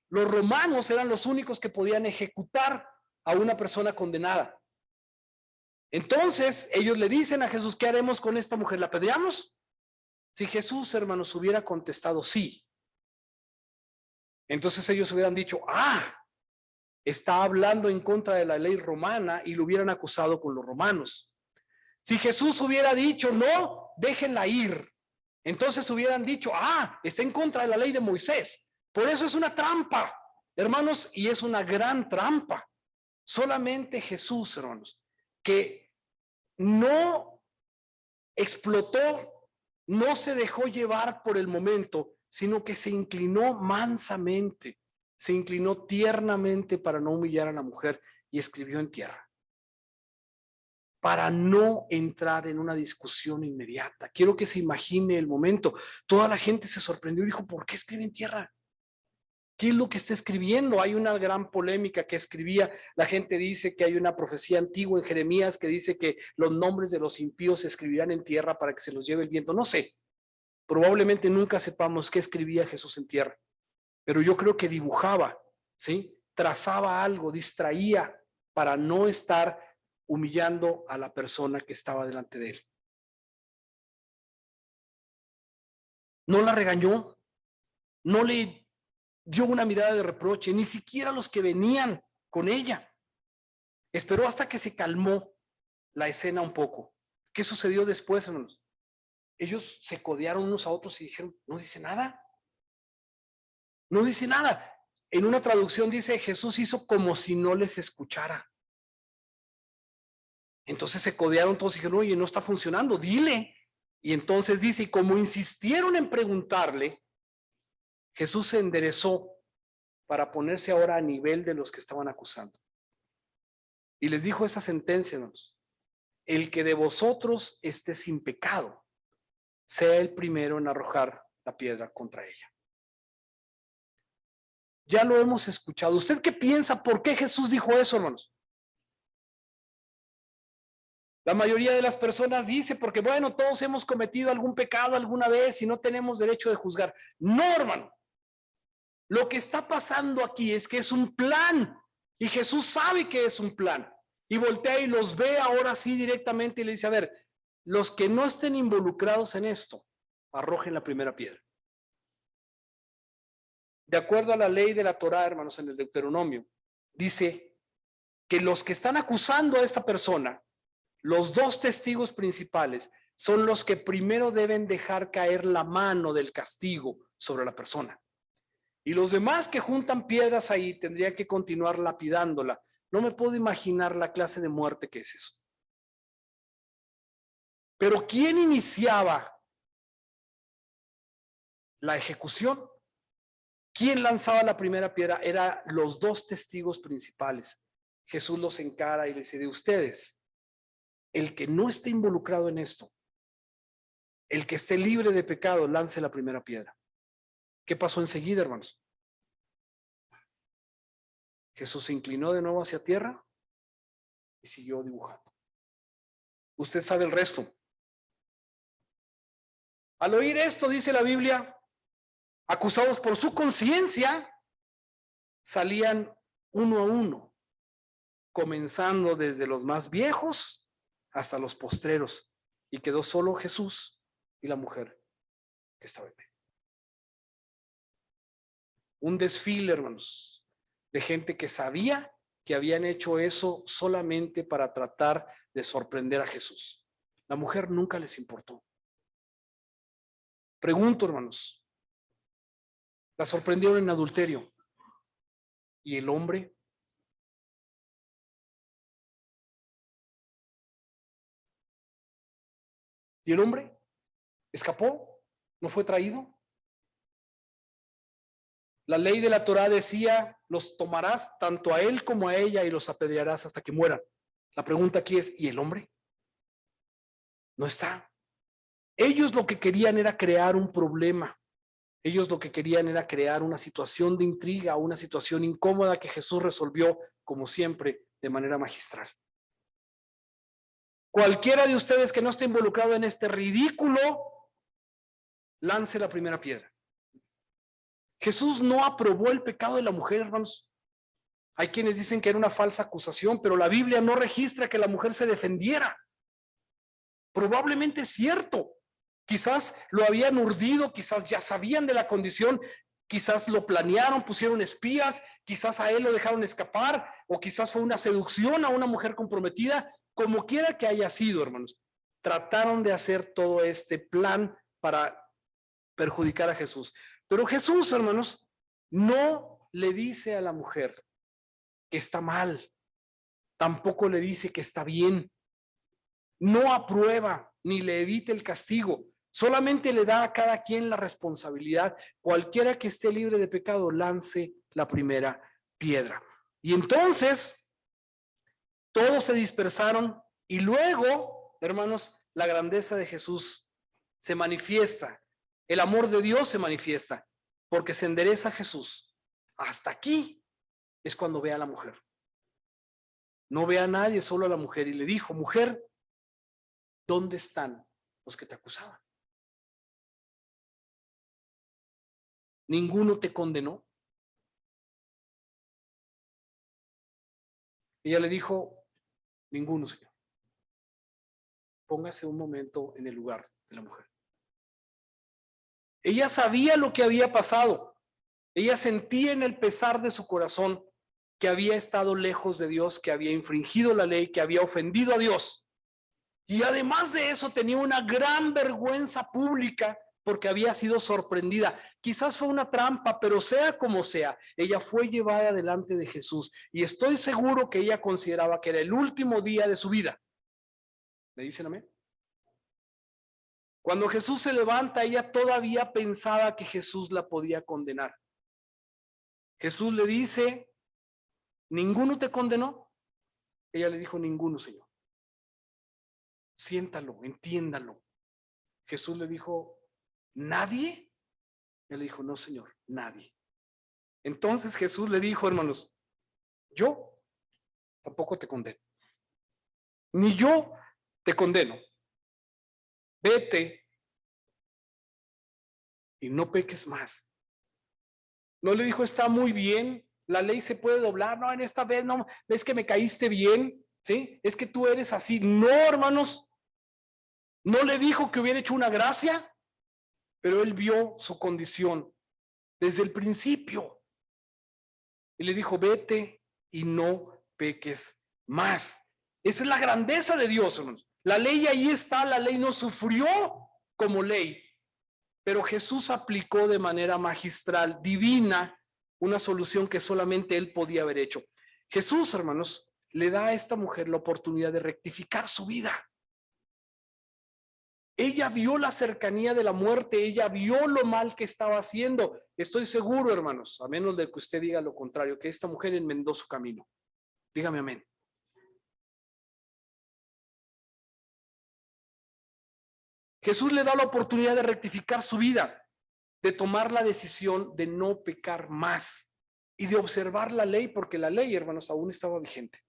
[SPEAKER 1] Los romanos eran los únicos que podían ejecutar a una persona condenada. Entonces ellos le dicen a Jesús, ¿qué haremos con esta mujer? ¿La apedreamos? Si Jesús, hermanos, hubiera contestado sí, entonces ellos hubieran dicho, está hablando en contra de la ley romana y lo hubieran acusado con los romanos. Si Jesús hubiera dicho, no, déjenla ir, entonces hubieran dicho, está en contra de la ley de Moisés. Por eso es una trampa, hermanos, y es una gran trampa. Solamente Jesús, hermanos, que no explotó, no se dejó llevar por el momento, sino que se inclinó mansamente, se inclinó tiernamente para no humillar a la mujer y escribió en tierra, para no entrar en una discusión inmediata. Quiero que se imagine el momento. Toda la gente se sorprendió y dijo, ¿por qué escribe en tierra? ¿Qué es lo que está escribiendo? Hay una gran polémica que escribía. La gente dice que hay una profecía antigua en Jeremías que dice que los nombres de los impíos se escribirán en tierra para que se los lleve el viento. No sé, probablemente nunca sepamos qué escribía Jesús en tierra, pero yo creo que dibujaba, ¿sí? Trazaba algo, distraía para no estar humillando a la persona que estaba delante de él. No la regañó, no le dio una mirada de reproche, ni siquiera los que venían con ella. Esperó hasta que se calmó la escena un poco. ¿Qué sucedió después, hermanos? Ellos se codearon unos a otros y dijeron, no dice nada. No dice nada. En una traducción dice, Jesús hizo como si no les escuchara. Entonces se codearon todos y dijeron, oye, no está funcionando, dile. Y entonces dice, y como insistieron en preguntarle, Jesús se enderezó para ponerse ahora a nivel de los que estaban acusando. Y les dijo esa sentencia, hermanos: el que de vosotros esté sin pecado, sea el primero en arrojar la piedra contra ella. Ya lo hemos escuchado. ¿Usted qué piensa? ¿Por qué Jesús dijo eso, hermanos? La mayoría de las personas dice, porque bueno, todos hemos cometido algún pecado alguna vez y no tenemos derecho de juzgar. No, hermano. Lo que está pasando aquí es que es un plan y Jesús sabe que es un plan y voltea y los ve ahora sí directamente y le dice, a ver, los que no estén involucrados en esto, arrojen la primera piedra. De acuerdo a la ley de la Torá, hermanos, en el Deuteronomio, dice que los que están acusando a esta persona, los dos testigos principales, son los que primero deben dejar caer la mano del castigo sobre la persona. Y los demás que juntan piedras ahí tendrían que continuar lapidándola. No me puedo imaginar la clase de muerte que es eso. Pero ¿quién iniciaba la ejecución? ¿Quién lanzaba la primera piedra? Eran los dos testigos principales. Jesús los encara y les dice, de ustedes, el que no esté involucrado en esto, el que esté libre de pecado, lance la primera piedra. ¿Qué pasó enseguida, hermanos? Jesús se inclinó de nuevo hacia tierra y siguió dibujando. Usted sabe el resto. Al oír esto, dice la Biblia, acusados por su conciencia, salían uno a uno, comenzando desde los más viejos hasta los postreros, y quedó solo Jesús y la mujer que estaba en medio. Un desfile, hermanos, de gente que sabía que habían hecho eso solamente para tratar de sorprender a Jesús. La mujer nunca les importó. Pregunto, hermanos, la sorprendieron en adulterio. ¿Y el hombre? ¿Y el hombre? ¿Escapó? ¿No fue traído? La ley de la Torá decía, los tomarás tanto a él como a ella y los apedrearás hasta que mueran. La pregunta aquí es, ¿y el hombre? No está. Ellos lo que querían era crear un problema. Ellos lo que querían era crear una situación de intriga, una situación incómoda que Jesús resolvió, como siempre, de manera magistral. Cualquiera de ustedes que no esté involucrado en este ridículo, lance la primera piedra. Jesús no aprobó el pecado de la mujer, hermanos. Hay quienes dicen que era una falsa acusación, pero la Biblia no registra que la mujer se defendiera. Probablemente es cierto. Quizás lo habían urdido, quizás ya sabían de la condición, quizás lo planearon, pusieron espías, quizás a él lo dejaron escapar, o quizás fue una seducción a una mujer comprometida. Como quiera que haya sido, hermanos, trataron de hacer todo este plan para perjudicar a Jesús. Pero Jesús, hermanos, no le dice a la mujer que está mal, tampoco le dice que está bien, no aprueba ni le evita el castigo, solamente le da a cada quien la responsabilidad. Cualquiera que esté libre de pecado, lance la primera piedra. Y entonces, todos se dispersaron y luego, hermanos, la grandeza de Jesús se manifiesta. El amor de Dios se manifiesta porque se endereza Jesús. Hasta aquí es cuando ve a la mujer. No ve a nadie, solo a la mujer. Y le dijo, mujer, ¿dónde están los que te acusaban? ¿Ninguno te condenó? Ella le dijo, ninguno, Señor. Póngase un momento en el lugar de la mujer. Ella sabía lo que había pasado. Ella sentía en el pesar de su corazón que había estado lejos de Dios, que había infringido la ley, que había ofendido a Dios. Y además de eso tenía una gran vergüenza pública porque había sido sorprendida. Quizás fue una trampa, pero sea como sea, ella fue llevada delante de Jesús y estoy seguro que ella consideraba que era el último día de su vida. ¿Me dicen amén? Cuando Jesús se levanta, ella todavía pensaba que Jesús la podía condenar. Jesús le dice, ¿ninguno te condenó? Ella le dijo, ninguno, Señor. Siéntalo, entiéndalo. Jesús le dijo, ¿nadie? Él le dijo, no, Señor, nadie. Entonces Jesús le dijo, hermanos, yo tampoco te condeno. Ni yo te condeno. Vete y no peques más. No le dijo, está muy bien, la ley se puede doblar. No, en esta vez no, es que me caíste bien, ¿sí? Es que tú eres así. No, hermanos. No le dijo que hubiera hecho una gracia, pero él vio su condición desde el principio. Y le dijo, vete y no peques más. Esa es la grandeza de Dios, hermanos. La ley ahí está, la ley no sufrió como ley, pero Jesús aplicó de manera magistral, divina, una solución que solamente él podía haber hecho. Jesús, hermanos, le da a esta mujer la oportunidad de rectificar su vida. Ella vio la cercanía de la muerte, ella vio lo mal que estaba haciendo. Estoy seguro, hermanos, a menos de que usted diga lo contrario, que esta mujer enmendó su camino. Dígame amén. Jesús le da la oportunidad de rectificar su vida, de tomar la decisión de no pecar más y de observar la ley, porque la ley, hermanos, aún estaba vigente.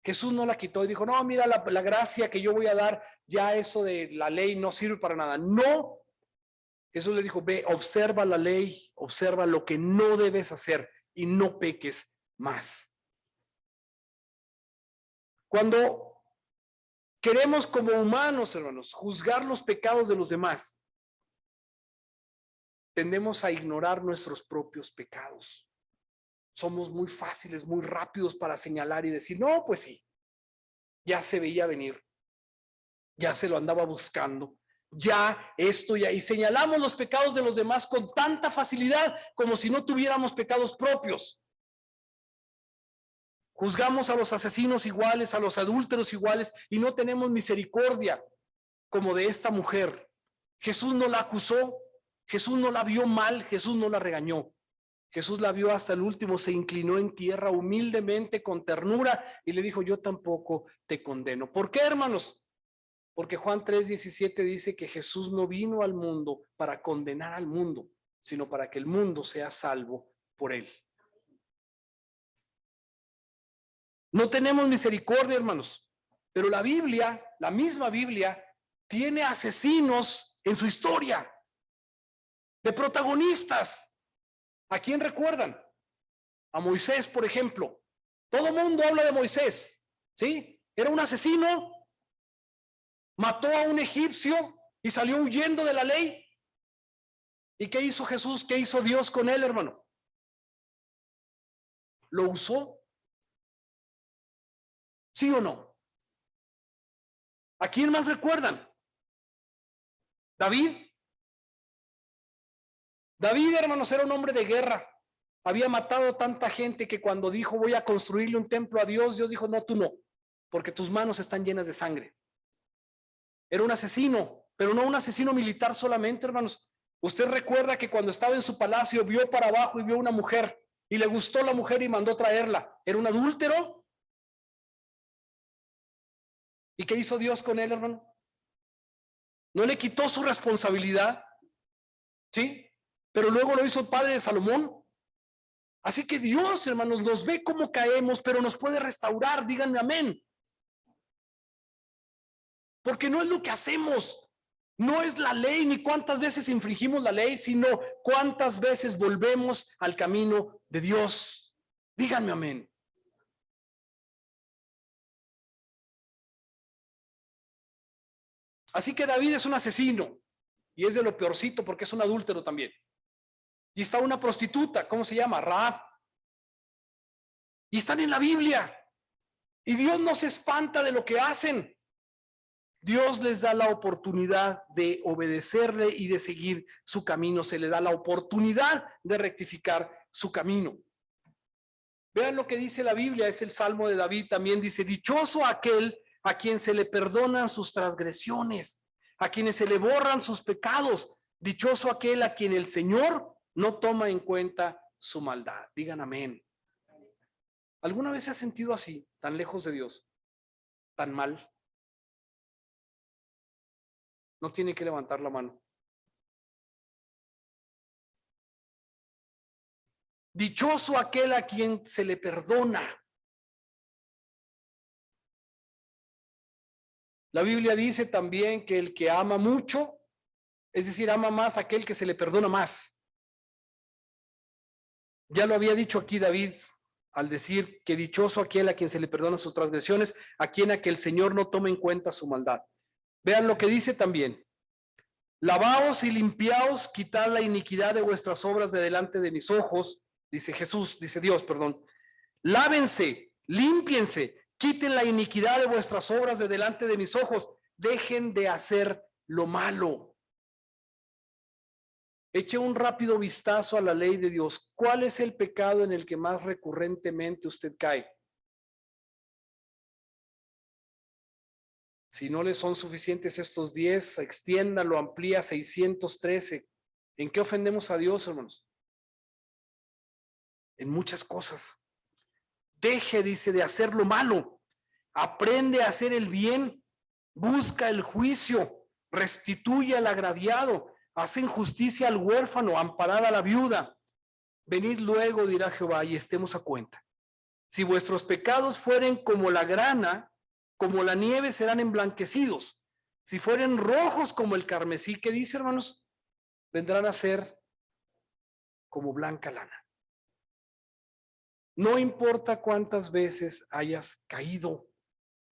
[SPEAKER 1] Jesús no la quitó y dijo, no, mira la gracia que yo voy a dar, ya eso de la ley no sirve para nada. No, Jesús le dijo, ve, observa la ley, observa lo que no debes hacer y no peques más. Cuando queremos como humanos, hermanos, juzgar los pecados de los demás, tendemos a ignorar nuestros propios pecados. Somos muy fáciles, muy rápidos para señalar y decir, no, pues sí, ya se veía venir, ya se lo andaba buscando, ya esto, ya, y señalamos los pecados de los demás con tanta facilidad como si no tuviéramos pecados propios. Juzgamos a los asesinos iguales, a los adúlteros iguales, y no tenemos misericordia como de esta mujer. Jesús no la acusó, Jesús no la vio mal, Jesús no la regañó. Jesús la vio hasta el último, se inclinó en tierra humildemente, con ternura, y le dijo, yo tampoco te condeno. ¿Por qué, hermanos? Porque Juan 3:17 dice que Jesús no vino al mundo para condenar al mundo, sino para que el mundo sea salvo por él. No tenemos misericordia, hermanos, pero la Biblia, la misma Biblia, tiene asesinos en su historia, de protagonistas. ¿A quién recuerdan? A Moisés, por ejemplo. Todo el mundo habla de Moisés, ¿sí? Era un asesino, mató a un egipcio y salió huyendo de la ley. ¿Y qué hizo Jesús? ¿Qué hizo Dios con él, hermano? ¿Lo usó? ¿Sí o no? ¿A quién más recuerdan? David. David, hermanos, era un hombre de guerra. Había matado tanta gente que cuando dijo voy a construirle un templo a Dios, Dios dijo no, tú no, porque tus manos están llenas de sangre. Era un asesino, pero no un asesino militar solamente, hermanos. Usted recuerda que cuando estaba en su palacio vio para abajo y vio una mujer y le gustó la mujer y mandó traerla. ¿Era un adúltero? ¿Y qué hizo Dios con él, hermano? ¿No le quitó su responsabilidad? ¿Sí? Pero luego lo hizo el padre de Salomón. Así que Dios, hermanos, nos ve cómo caemos, pero nos puede restaurar. Díganme amén. Porque no es lo que hacemos, no es la ley ni cuántas veces infringimos la ley, sino cuántas veces volvemos al camino de Dios. Díganme amén. Así que David es un asesino y es de lo peorcito porque es un adúltero también. Y está una prostituta, ¿cómo se llama? Rahab. Y están en la Biblia. Y Dios no se espanta de lo que hacen. Dios les da la oportunidad de obedecerle y de seguir su camino. Se le da la oportunidad de rectificar su camino. Vean lo que dice la Biblia, es el Salmo de David, también dice: dichoso aquel a quien se le perdonan sus transgresiones, a quienes se le borran sus pecados. Dichoso aquel a quien el Señor no toma en cuenta su maldad. Digan amén. ¿Alguna vez se ha sentido así, tan lejos de Dios, tan mal? No tiene que levantar la mano. Dichoso aquel a quien se le perdona. La Biblia dice también que el que ama mucho, es decir, ama más a aquel que se le perdona más. Ya lo había dicho aquí David al decir que dichoso aquel a quien se le perdonan sus transgresiones, a quien el Señor no toma en cuenta su maldad. Vean lo que dice también: lavaos y limpiaos, quitad la iniquidad de vuestras obras de delante de mis ojos, dice Jesús, dice Dios, perdón. Lávense, límpiense, quiten la iniquidad de vuestras obras de delante de mis ojos, dejen de hacer lo malo. Eche un rápido vistazo a la ley de Dios. ¿Cuál es el pecado en el que más recurrentemente usted cae? Si no le son suficientes estos 10, extiéndalo, amplía 613. ¿En qué ofendemos a Dios, hermanos? En muchas cosas. Deje, dice, de hacer lo malo. Aprende a hacer el bien. Busca el juicio. Restituye al agraviado. Hacen justicia al huérfano, amparad a la viuda. Venid luego, dirá Jehová, y estemos a cuenta. Si vuestros pecados fueren como la grana, como la nieve serán emblanquecidos. Si fueren rojos como el carmesí, ¿qué dice, hermanos? Vendrán a ser como blanca lana. No importa cuántas veces hayas caído,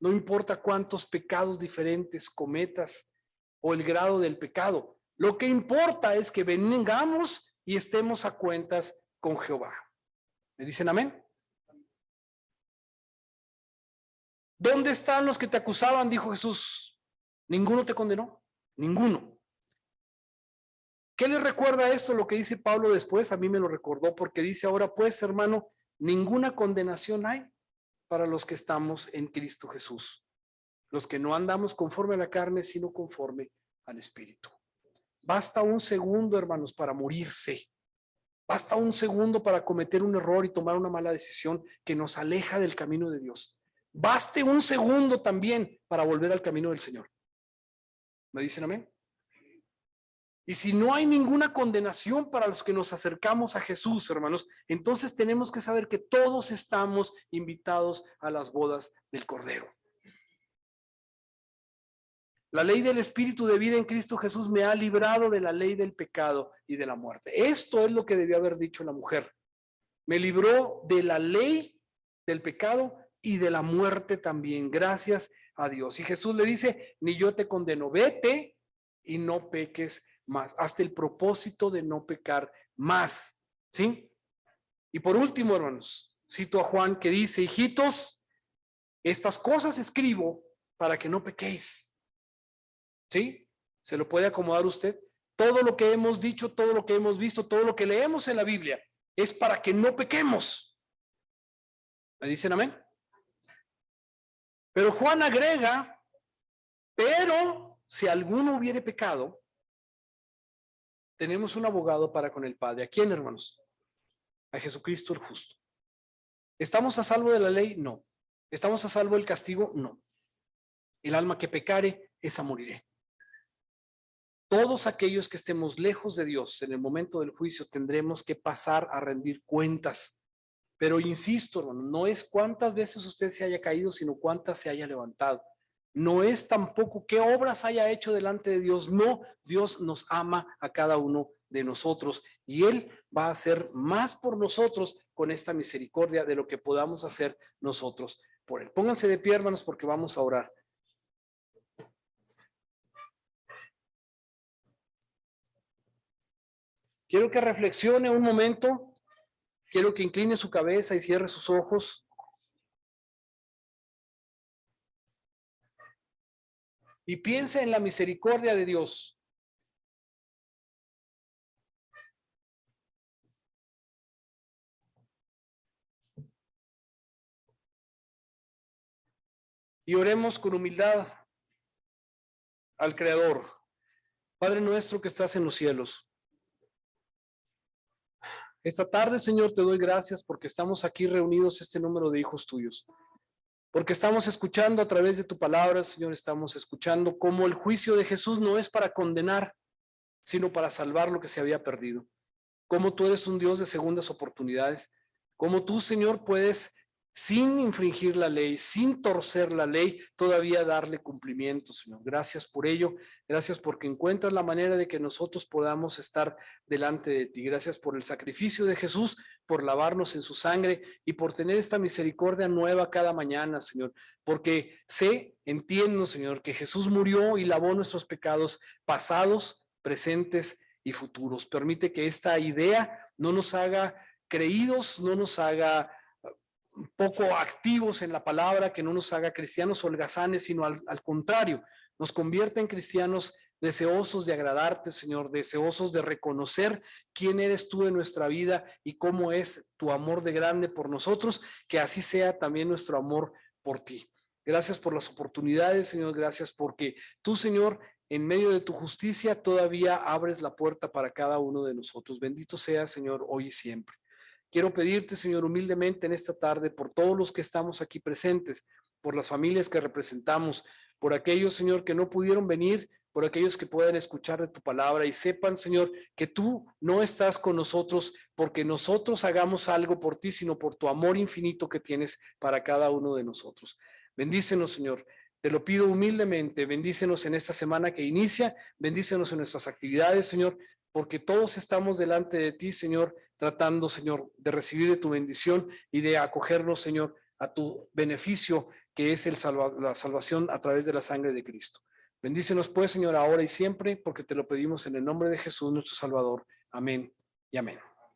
[SPEAKER 1] no importa cuántos pecados diferentes cometas o el grado del pecado. Lo que importa es que vengamos y estemos a cuentas con Jehová. ¿Me dicen amén? ¿Dónde están los que te acusaban? Dijo Jesús. ¿Ninguno te condenó? Ninguno. ¿Qué les recuerda esto? Lo que dice Pablo después, a mí me lo recordó, porque dice: ahora pues, hermano, ninguna condenación hay para los que estamos en Cristo Jesús, los que no andamos conforme a la carne, sino conforme al Espíritu. Basta un segundo, hermanos, para morirse. Basta un segundo para cometer un error y tomar una mala decisión que nos aleja del camino de Dios. Baste un segundo también para volver al camino del Señor. ¿Me dicen amén? Y si no hay ninguna condenación para los que nos acercamos a Jesús, hermanos, entonces tenemos que saber que todos estamos invitados a las bodas del Cordero. La ley del Espíritu de vida en Cristo Jesús me ha librado de la ley del pecado y de la muerte. Esto es lo que debió haber dicho la mujer. Me libró de la ley del pecado y de la muerte también, gracias a Dios. Y Jesús le dice: ni yo te condeno, vete y no peques más. Hasta el propósito de no pecar más, ¿sí? Y por último, hermanos, cito a Juan que dice: hijitos, estas cosas escribo para que no pequéis. ¿Sí? ¿Se lo puede acomodar usted? Todo lo que hemos dicho, todo lo que hemos visto, todo lo que leemos en la Biblia es para que no pequemos. ¿Me dicen amén? Pero Juan agrega: pero si alguno hubiere pecado, tenemos un abogado para con el Padre. ¿A quién, hermanos? A Jesucristo el justo. ¿Estamos a salvo de la ley? No. ¿Estamos a salvo del castigo? No. El alma que pecare, esa moriré. Todos aquellos que estemos lejos de Dios en el momento del juicio tendremos que pasar a rendir cuentas. Pero insisto, hermano, no es cuántas veces usted se haya caído, sino cuántas se haya levantado. No es tampoco qué obras haya hecho delante de Dios. No, Dios nos ama a cada uno de nosotros y Él va a hacer más por nosotros con esta misericordia de lo que podamos hacer nosotros por Él. Pónganse de pie, hermanos, porque vamos a orar. Quiero que reflexione un momento, quiero que incline su cabeza y cierre sus ojos. y piense en la misericordia de Dios. Y oremos con humildad al Creador. Padre nuestro que estás en los cielos. Esta tarde, Señor, te doy gracias porque estamos aquí reunidos este número de hijos tuyos. Porque estamos escuchando a través de tu palabra, Señor, estamos escuchando cómo el juicio de Jesús no es para condenar, sino para salvar lo que se había perdido. Cómo tú eres un Dios de segundas oportunidades. Cómo tú, Señor, puedes, sin infringir la ley, sin torcer la ley, todavía darle cumplimiento, Señor. Gracias por ello. Gracias porque encuentras la manera de que nosotros podamos estar delante de ti. Gracias por el sacrificio de Jesús, por lavarnos en su sangre y por tener esta misericordia nueva cada mañana, Señor. Porque entiendo, Señor, que Jesús murió y lavó nuestros pecados pasados, presentes y futuros. Permite que esta idea no nos haga creídos, no nos haga poco activos en la palabra, que no nos haga cristianos holgazanes, sino al contrario, nos convierta en cristianos deseosos de agradarte, Señor, deseosos de reconocer quién eres tú en nuestra vida y cómo es tu amor de grande por nosotros, que así sea también nuestro amor por ti. Gracias por las oportunidades, Señor, gracias porque tú, Señor, en medio de tu justicia todavía abres la puerta para cada uno de nosotros. Bendito sea, Señor, hoy y siempre. Quiero pedirte, Señor, humildemente en esta tarde por todos los que estamos aquí presentes, por las familias que representamos, por aquellos, Señor, que no pudieron venir, por aquellos que puedan escuchar de tu palabra y sepan, Señor, que tú no estás con nosotros porque nosotros hagamos algo por ti, sino por tu amor infinito que tienes para cada uno de nosotros. Bendícenos, Señor. Te lo pido humildemente, bendícenos en esta semana que inicia, bendícenos en nuestras actividades, Señor, porque todos estamos delante de ti, Señor, tratando, Señor, de recibir de tu bendición y de acogernos, Señor, a tu beneficio, que es la salvación a través de la sangre de Cristo. Bendícenos pues, Señor, ahora y siempre, porque te lo pedimos en el nombre de Jesús, nuestro Salvador. Amén y amén.